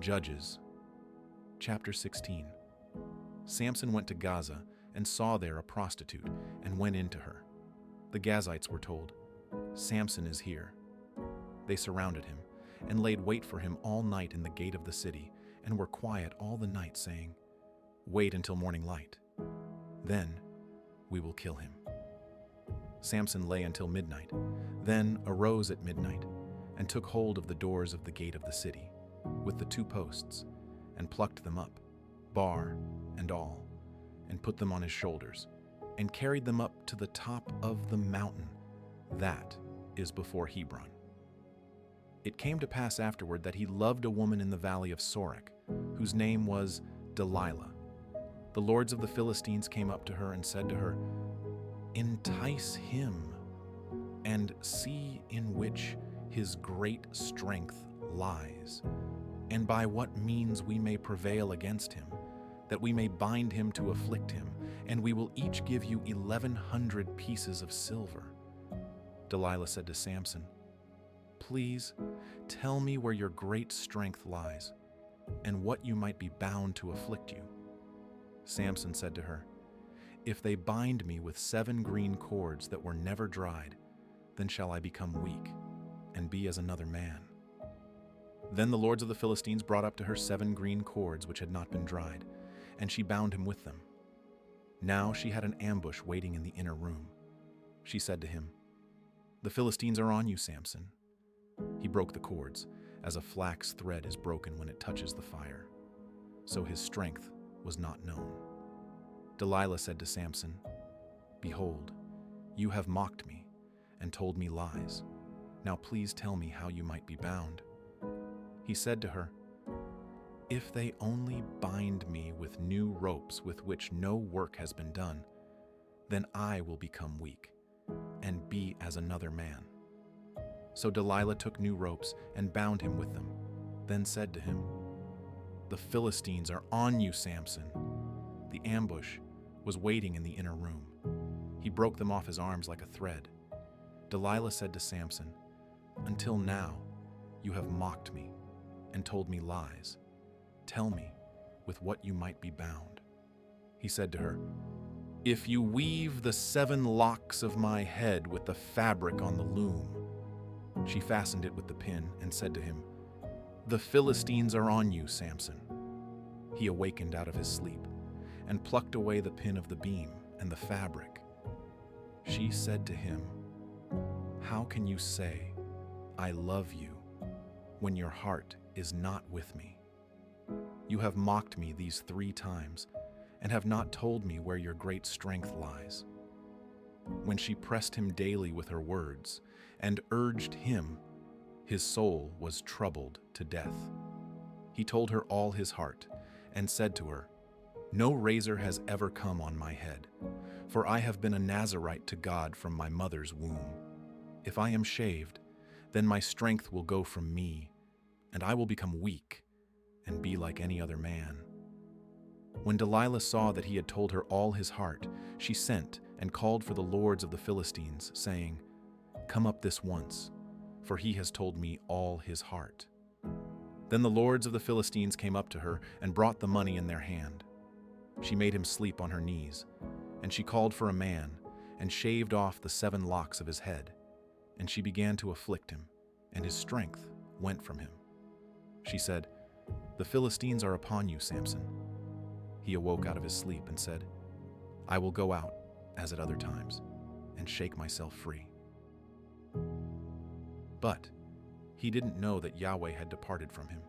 Judges, chapter 16. Samson went to Gaza and saw there a prostitute and went into her. The Gazites were told, "Samson is here." They surrounded him and laid wait for him all night in the gate of the city and were quiet all the night, saying, "Wait until morning light. Then we will kill him." Samson lay until midnight, then arose at midnight and took hold of the doors of the gate of the city with the 2 posts and plucked them up, bar and all, and put them on his shoulders and carried them up to the top of the mountain that is before Hebron. It came to pass afterward that he loved a woman in the valley of Sorek, whose name was Delilah. The lords of the Philistines came up to her and said to her, "Entice him, and see in which his great strength lies, and by what means we may prevail against him, that we may bind him to afflict him, and we will each give you 1,100 pieces of silver." Delilah said to Samson, "Please tell me where your great strength lies, and what you might be bound to afflict you." Samson said to her, "If they bind me with 7 green cords that were never dried, then shall I become weak and be as another man." Then the lords of the Philistines brought up to her 7 green cords which had not been dried, and she bound him with them. Now she had an ambush waiting in the inner room. She said to him, "The Philistines are on you, Samson." He broke the cords, as a flax thread is broken when it touches the fire. So his strength was not known. Delilah said to Samson, "Behold, you have mocked me and told me lies. Now please tell me how you might be bound." He said to her, "If they only bind me with new ropes with which no work has been done, then I will become weak and be as another man." So Delilah took new ropes and bound him with them, then said to him, "The Philistines are on you, Samson." The ambush was waiting in the inner room. He broke them off his arms like a thread. Delilah said to Samson, "Until now you have mocked me and told me lies. Tell me with what you might be bound." He said to her, "If you weave the 7 locks of my head with the fabric on the loom." She fastened it with the pin and said to him, "The Philistines are on you, Samson." He awakened out of his sleep and plucked away the pin of the beam and the fabric. She said to him, "How can you say, 'I love you,' when your heart is not with me? You have mocked me these 3 times and have not told me where your great strength lies." When she pressed him daily with her words and urged him, his soul was troubled to death. He told her all his heart and said to her, "No razor has ever come on my head, for I have been a Nazirite to God from my mother's womb. If I am shaved, then my strength will go from me, and I will become weak and be like any other man." When Delilah saw that he had told her all his heart, she sent and called for the lords of the Philistines, saying, "Come up this once, for he has told me all his heart." Then the lords of the Philistines came up to her and brought the money in their hand. She made him sleep on her knees, and she called for a man and shaved off the 7 locks of his head, and she began to afflict him, and his strength went from him. She said, "The Philistines are upon you, Samson." He awoke out of his sleep and said, "I will go out, as at other times, and shake myself free." But he didn't know that Yahweh had departed from him.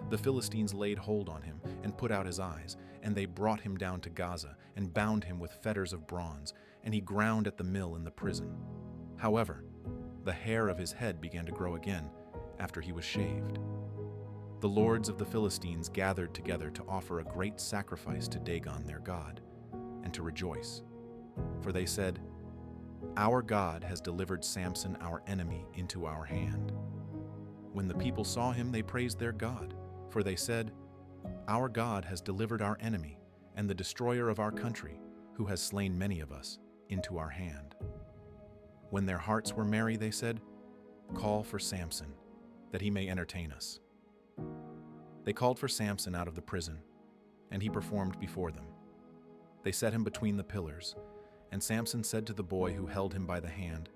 The Philistines laid hold on him and put out his eyes, and they brought him down to Gaza and bound him with fetters of bronze, and he ground at the mill in the prison. However, the hair of his head began to grow again after he was shaved. The lords of the Philistines gathered together to offer a great sacrifice to Dagon their god, and to rejoice. For they said, "Our God has delivered Samson our enemy into our hand." When the people saw him, they praised their God, for they said, "Our God has delivered our enemy and the destroyer of our country, who has slain many of us, into our hand." When their hearts were merry, they said, "Call for Samson, that he may entertain us." They called for Samson out of the prison, and he performed before them. They set him between the pillars, and Samson said to the boy who held him by the hand,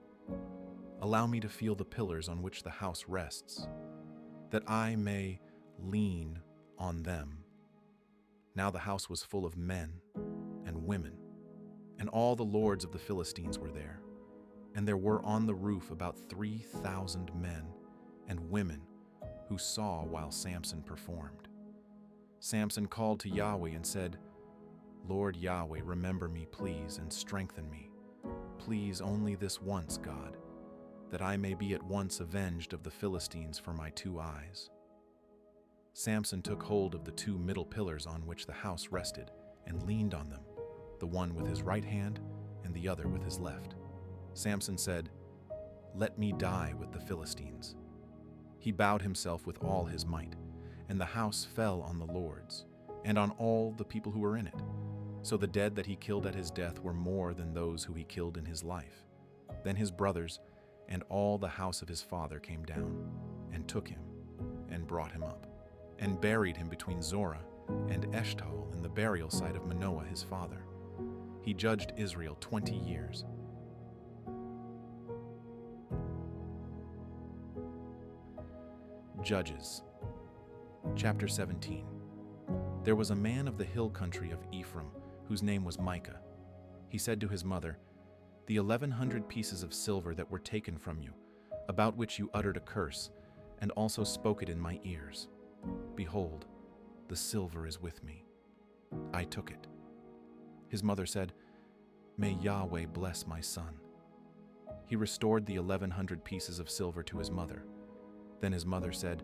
"Allow me to feel the pillars on which the house rests, that I may lean on them." Now the house was full of men and women, and all the lords of the Philistines were there. And there were on the roof about 3,000 men and women who saw while Samson performed. Samson called to Yahweh and said, "Lord Yahweh, remember me, please, and strengthen me. Please only this once, God, that I may be at once avenged of the Philistines for my 2 eyes." Samson took hold of the 2 middle pillars on which the house rested and leaned on them, the one with his right hand and the other with his left. Samson said, "Let me die with the Philistines." He bowed himself with all his might, and the house fell on the lords, and on all the people who were in it. So the dead that he killed at his death were more than those who he killed in his life. Then his brothers and all the house of his father came down, and took him, and brought him up, and buried him between Zorah and Eshtaol in the burial site of Manoah his father. He judged Israel 20 years. Judges, chapter 17. There was a man of the hill country of Ephraim, whose name was Micah. He said to his mother, "The 1,100 pieces of silver that were taken from you, about which you uttered a curse, and also spoke it in my ears. Behold, the silver is with me. I took it." His mother said, "May Yahweh bless my son." He restored the 1,100 pieces of silver to his mother. Then his mother said,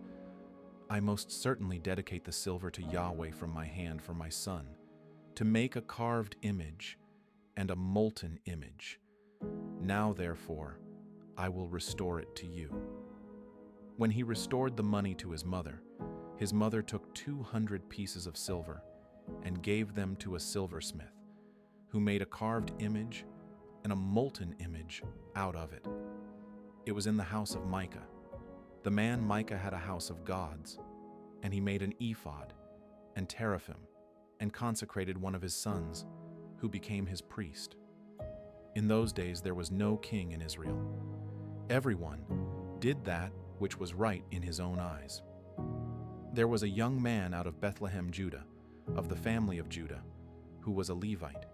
"I most certainly dedicate the silver to Yahweh from my hand for my son, to make a carved image and a molten image. Now, therefore, I will restore it to you." When he restored the money to his mother took 200 pieces of silver and gave them to a silversmith, who made a carved image and a molten image out of it. It was in the house of Micah. The man Micah had a house of gods, and he made an ephod and teraphim and consecrated one of his sons, who became his priest. In those days there was no king in Israel. Everyone did that which was right in his own eyes. There was a young man out of Bethlehem, Judah, of the family of Judah, who was a Levite,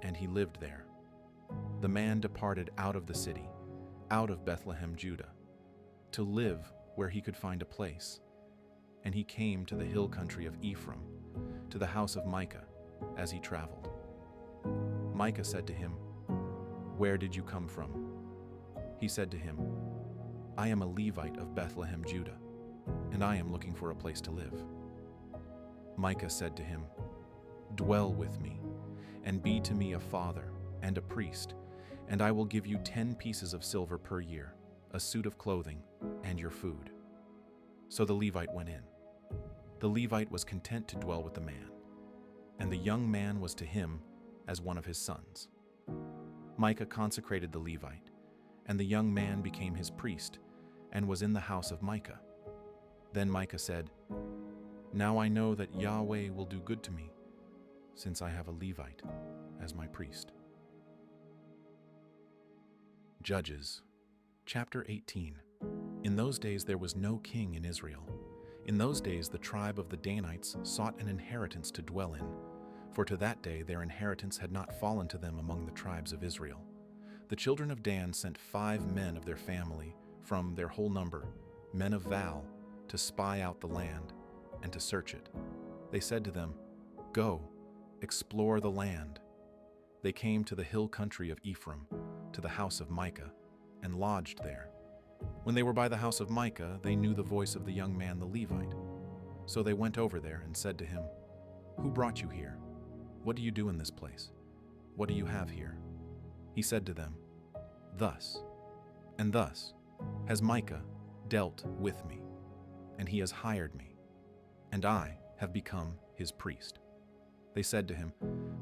and he lived there. The man departed out of the city, out of Bethlehem, Judah, to live where he could find a place. And he came to the hill country of Ephraim, to the house of Micah, as he traveled. Micah said to him, "Where did you come from?" He said to him, "I am a Levite of Bethlehem, Judah, and I am looking for a place to live." Micah said to him, "Dwell with me, and be to me a father and a priest, and I will give you 10 pieces of silver per year, a suit of clothing, and your food." So the Levite went in. The Levite was content to dwell with the man, and the young man was to him as one of his sons. Micah consecrated the Levite, and the young man became his priest, and was in the house of Micah. Then Micah said, "Now I know that Yahweh will do good to me, since I have a Levite as my priest." Judges, chapter 18. In those days there was no king in Israel. In those days the tribe of the Danites sought an inheritance to dwell in, for to that day their inheritance had not fallen to them among the tribes of Israel. The children of Dan sent 5 men of their family from their whole number, men of Val, to spy out the land and to search it. They said to them, "Go, explore the land." They came to the hill country of Ephraim, to the house of Micah, and lodged there. When they were by the house of Micah, they knew the voice of the young man the Levite. So they went over there and said to him, "Who brought you here? What do you do in this place? What do you have here?" He said to them, "Thus and thus has Micah dealt with me, and he has hired me, and I have become his priest." They said to him,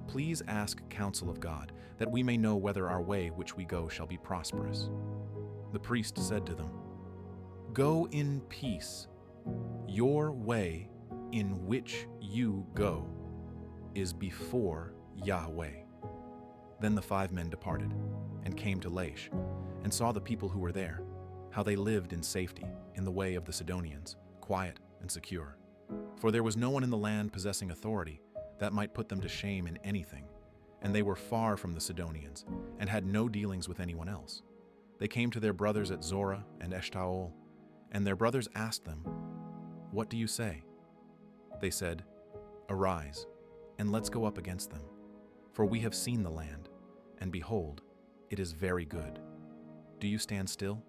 "Please ask counsel of God, that we may know whether our way which we go shall be prosperous." The priest said to them, "Go in peace. Your way in which you go is before Yahweh." Then the 5 men departed, and came to Laish, and saw the people who were there, how they lived in safety, in the way of the Sidonians, quiet and secure. For there was no one in the land possessing authority that might put them to shame in anything, and they were far from the Sidonians, and had no dealings with anyone else. They came to their brothers at Zorah and Eshtaol, and their brothers asked them, "What do you say?" They said, "Arise, and let's go up against them. For we have seen the land, and behold, it is very good. Do you stand still?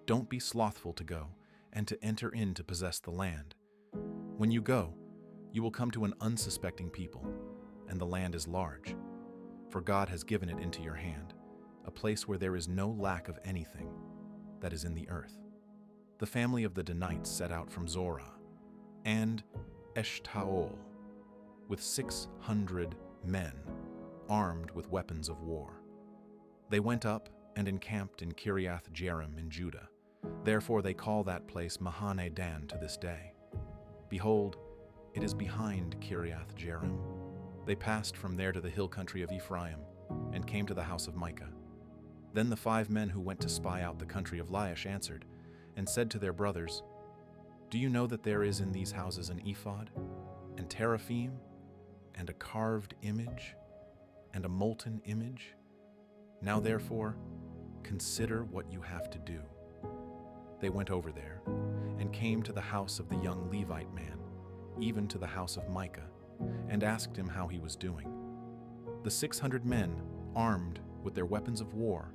Don't be slothful to go, and to enter in to possess the land. When you go, you will come to an unsuspecting people, and the land is large. For God has given it into your hand, a place where there is no lack of anything that is in the earth." The family of the Danites set out from Zorah and Eshtaol with 600 men armed with weapons of war. They went up and encamped in Kiriath Jearim in Judah. Therefore they call that place Mahane Dan to this day. Behold, it is behind Kiriath Jearim. They passed from there to the hill country of Ephraim, and came to the house of Micah. Then the 5 men who went to spy out the country of Laish answered, and said to their brothers, "Do you know that there is in these houses an ephod, and teraphim, and a carved image, and a molten image? Now therefore, consider what you have to do." They went over there, and came to the house of the young Levite man, even to the house of Micah, and asked him how he was doing. The 600 men, armed with their weapons of war,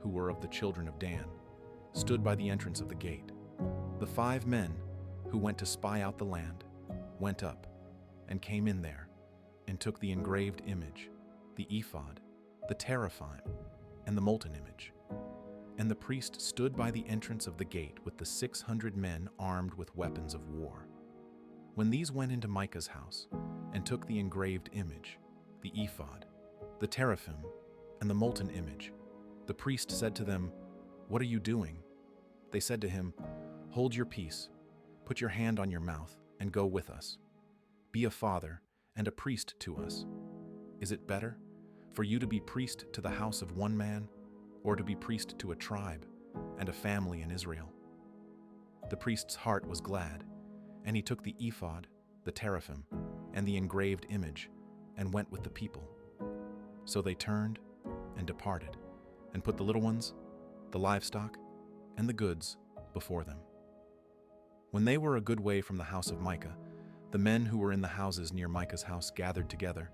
who were of the children of Dan, stood by the entrance of the gate. The 5 men who went to spy out the land went up, and came in there, and took the engraved image, the ephod, the teraphim, and the molten image. And the priest stood by the entrance of the gate with the 600 men armed with weapons of war. When these went into Micah's house, and took the engraved image, the ephod, the teraphim, and the molten image, the priest said to them, "What are you doing?" They said to him, "Hold your peace, put your hand on your mouth, and go with us. Be a father and a priest to us. Is it better for you to be priest to the house of one man, or to be priest to a tribe and a family in Israel?" The priest's heart was glad, and he took the ephod, the teraphim, and the engraved image, and went with the people. So they turned and departed, and put the little ones, the livestock, and the goods before them. When they were a good way from the house of Micah, the men who were in the houses near Micah's house gathered together,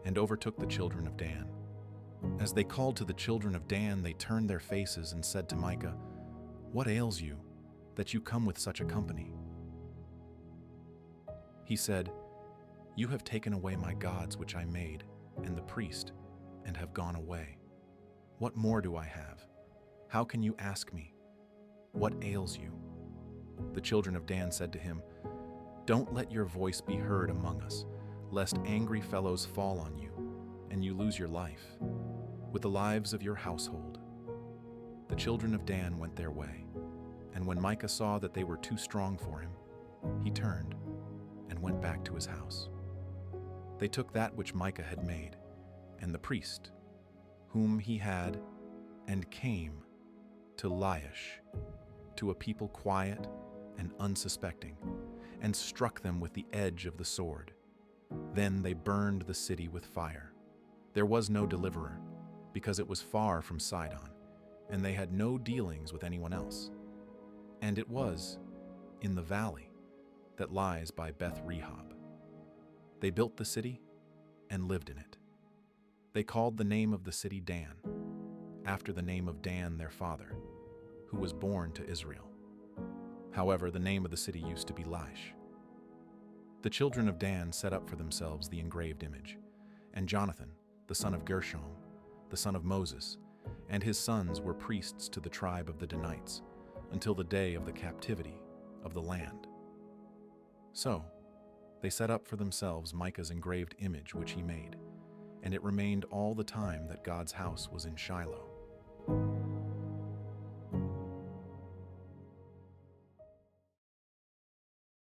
and overtook the children of Dan. As they called to the children of Dan, they turned their faces and said to Micah, "What ails you, that you come with such a company?" He said, "You have taken away my gods which I made, and the priest, and have gone away. What more do I have? How can you ask me, what ails you?" The children of Dan said to him, "Don't let your voice be heard among us, lest angry fellows fall on you, and you lose your life, with the lives of your household." The children of Dan went their way, and when Micah saw that they were too strong for him, he turned and went back to his house. They took that which Micah had made, and the priest, whom he had, and came to Laish, to a people quiet and unsuspecting, and struck them with the edge of the sword. Then they burned the city with fire. There was no deliverer, because it was far from Sidon, and they had no dealings with anyone else. And it was in the valley that lies by Beth Rehob. They built the city and lived in it. They called the name of the city Dan, after the name of Dan their father, who was born to Israel. However, the name of the city used to be Laish. The children of Dan set up for themselves the engraved image, and Jonathan, the son of Gershom, the son of Moses, and his sons were priests to the tribe of the Danites, until the day of the captivity of the land. So they set up for themselves Micah's engraved image which he made, and it remained all the time that God's house was in Shiloh.